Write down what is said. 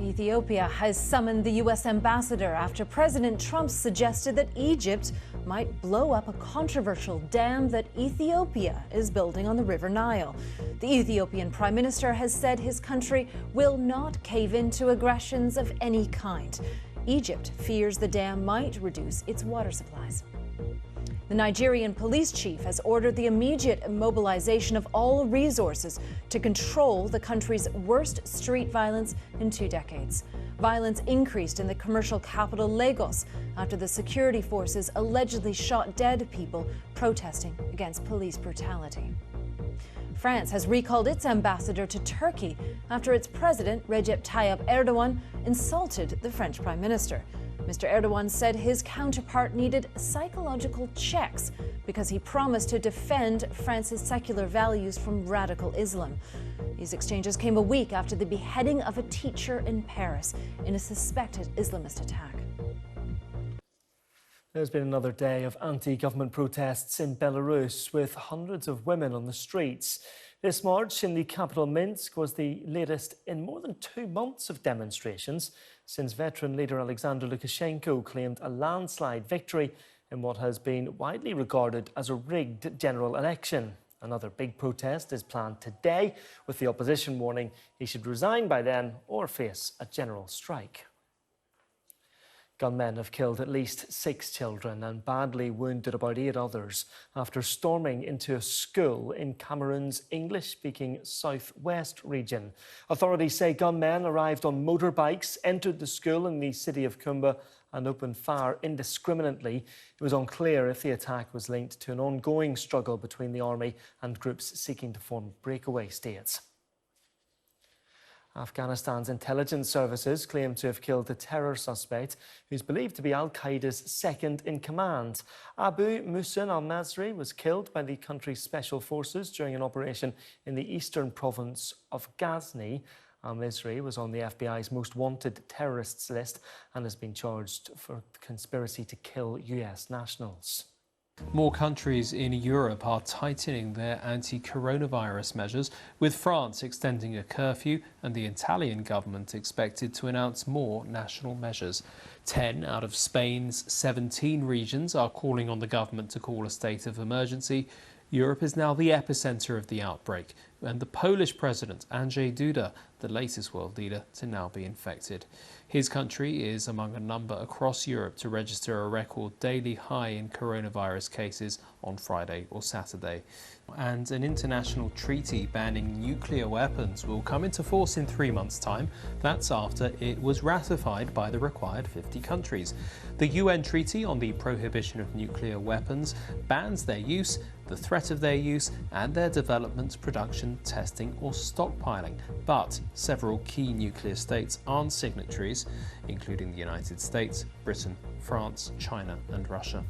Ethiopia has summoned the U.S. ambassador after President Trump suggested that Egypt might blow up a controversial dam that Ethiopia is building on the River Nile. The Ethiopian Prime Minister has said his country will not cave in to aggressions of any kind. Egypt fears the dam might reduce its water supplies. The Nigerian police chief has ordered the immediate immobilization of all resources to control the country's worst street violence in 2 decades. Violence increased in the commercial capital Lagos after the security forces allegedly shot dead people protesting against police brutality. France has recalled its ambassador to Turkey after its president, Recep Tayyip Erdogan, insulted the French Prime Minister. Mr. Erdogan said his counterpart needed psychological checks because he promised to defend France's secular values from radical Islam. These exchanges came a week after the beheading of a teacher in Paris in a suspected Islamist attack. There's been another day of anti-government protests in Belarus with hundreds of women on the streets. This march in the capital Minsk was the latest in more than 2 months of demonstrations since veteran leader Alexander Lukashenko claimed a landslide victory in what has been widely regarded as a rigged general election. Another big protest is planned today, with the opposition warning he should resign by then or face a general strike. Gunmen have killed at least 6 children and badly wounded about 8 others after storming into a school in Cameroon's English-speaking southwest region. Authorities say gunmen arrived on motorbikes, entered the school in the city of Kumba and opened fire indiscriminately. It was unclear if the attack was linked to an ongoing struggle between the army and groups seeking to form breakaway states. Afghanistan's intelligence services claim to have killed a terror suspect who's believed to be al-Qaeda's second-in-command. Abu Muhsin al-Masri was killed by the country's special forces during an operation in the eastern province of Ghazni. Al-Masri was on the FBI's most wanted terrorists list and has been charged for conspiracy to kill US nationals. More countries in Europe are tightening their anti-coronavirus measures, with France extending a curfew and the Italian government expected to announce more national measures. 10 out of Spain's 17 regions are calling on the government to call a state of emergency. Europe is now the epicenter of the outbreak, and the Polish president, Andrzej Duda, the latest world leader to now be infected. His country is among a number across Europe to register a record daily high in coronavirus cases on Friday or Saturday. And an international treaty banning nuclear weapons will come into force in 3 months' time. That's after it was ratified by the required 50 countries. The UN Treaty on the Prohibition of Nuclear Weapons bans their use, the threat of their use, and their development, production, testing or stockpiling. But several key nuclear states aren't signatories, including the United States, Britain, France, China and Russia.